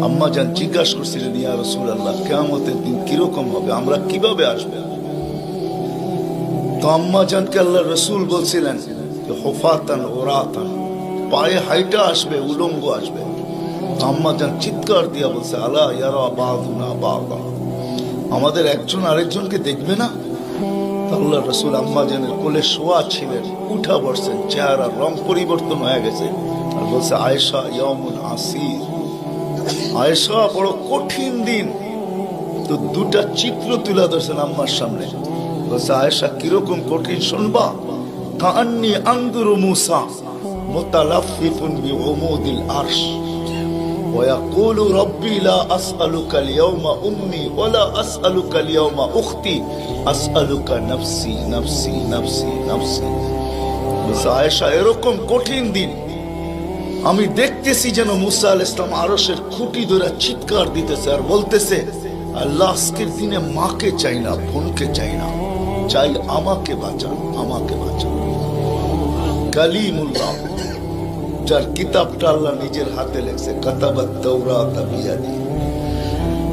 আম্মা জান জিজ্ঞাসা করছিলেন, ইয়া রাসূলুল্লাহ, কিয়ামতের দিন কিরকম হবে, আমরা কিভাবে আসবো? তো আম্মা জানকে আল্লাহ রসুল বলছিলেন যে হুফাতান ওরাতান, পায়ে হাইটা আসবে, উলঙ্গ আসবে। আম্মা জান চিৎকার দিয়া বলছে, আলা ইয়ারা বাদুনা বাদা, আমাদের একজন আরেকজনকে দেখবে না? আল্লাহ রসুল আম্মা জানের কোলে শোয়া ছিলেন, উঠা বসছেন, চেহারার রং পরিবর্তন হয়ে গেছে, আর বলছে, আয়েশা ইয়াউমুন আসির, আয়েশা বড় কঠিন দিন। তো দুটা চিত্র তুলে ধরছেন আম্মার সামনে, বলছে, আয়েশা কিরকম কঠিন শুনবা? কাআন্নী আনজুরু মূসা মুতালাফফিফুন বিউমুদিল আরশ ওয়া ইয়াকুলু রাব্বি লা আসআলুকা আল-ইয়াওমা উম্মি ওয়া লা আসআলুকা আল-ইয়াওমা উখতি আসআলুকা নাফসি নাফসি নাফসি নাফসি। বলছে, আয়েশা এরকম কঠিন দিন আমি দেখতেছি যেন মুসা আলাইহিস সালাম আরশের খুঁটি ধরে চিৎকার দিতেছে আর বলতেছে, আল্লাহ আজকের দিনে মাকে চাই না, বোনকে চাই না, চাই আমাকে বাঁচান, আমাকে বাঁচান। কালিমুল্লাহ, যার কিতাবটা আল্লাহ নিজের হাতে লেখছে, কাতাবাত তাওরাত বিয়াদি,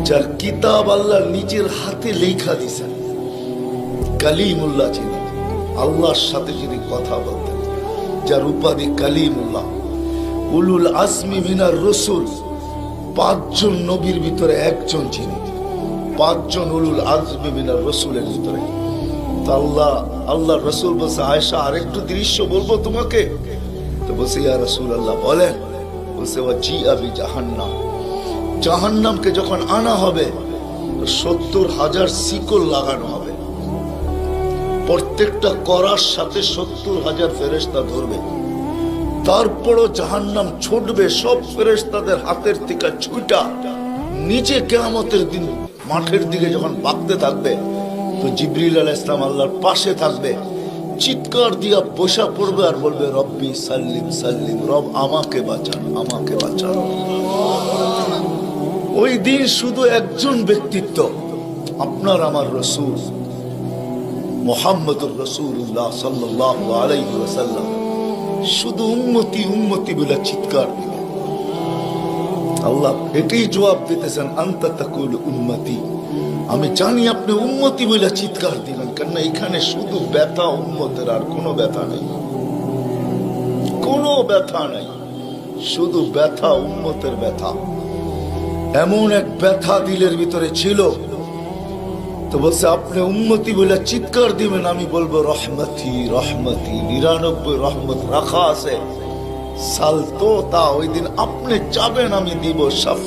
যার কিতাব আল্লাহ নিজের হাতে লেখা দিয়েছেন, কালিমুল্লাহ ছিলেন, আল্লাহর সাথে যিনি কথা বলতেন, যার উপাধি কালিমুল্লাহ। উলুল আজমি মিনার রসুল, 5 জন নবীর ভিতরে একজন যিনি, 5 জন উলুল আজমি মিনার রসুলের ভিতরে। আল্লাহ রসুল বলছে, আয়েশা আরেকটু দৃশ্য বলবো তোমাকে? তো বলছে, ইয়া রাসূলুল্লাহ বলেন। বলছে, ওয়াজিআ বিজাহান্নাম, জাহান্নামকে যখন আনা হবে 70,000 শিকল লাগানো হবে, প্রত্যেকটা করার সাথে 70,000 ফেরেশতা ধরবে। তারপরও জাহান্নাম ছুটবে, সব ফেরেশতাদের হাতের থেকে ছুটা নিচে কিয়ামতের দিন মাঠের দিকে যখন ভাগতে থাকবে, তো জিবরিল আলাইহিস সালাম আল্লাহর পাশে থাকবে, চিৎকার দিয়া বসা পড়বে আর বলবে, রব্বি সাল্লিম সাল্লিম, রব আমাকে বাঁচান, আমাকে বাঁচান। ওই দিন শুধু একজন ব্যক্তিত্ব, আপনার আমার রসূল মুহাম্মদুর রাসূলুল্লাহ সাল্লাল্লাহু আলাইহি ওয়াসাল্লাম শুধু উম্মতি উম্মতি বলে চিৎকার দিবে। আল্লাহ এটাই জবাব দিতেছেন, আনতা তাকুলু উম্মতি, আমি জানি আপনি উম্মতি বলে চিৎকার দিবেন, কারণ এখানে শুধু ব্যথা উম্মতের, আর কোনো ব্যথা নেই, কোনো ব্যথা নেই, শুধু ব্যথা উম্মতের ব্যথা। এমন এক ব্যথা দিলের ভিতরে ছিল, তো বলছে আপনি উম্মতি বলে চিৎকার দিবেন, আমি বলবো রহমতি রহমতি, 99 রহমত রাখা আছে, সালতো তা ওই দিন আপনি চাবেন আমি দিব, সব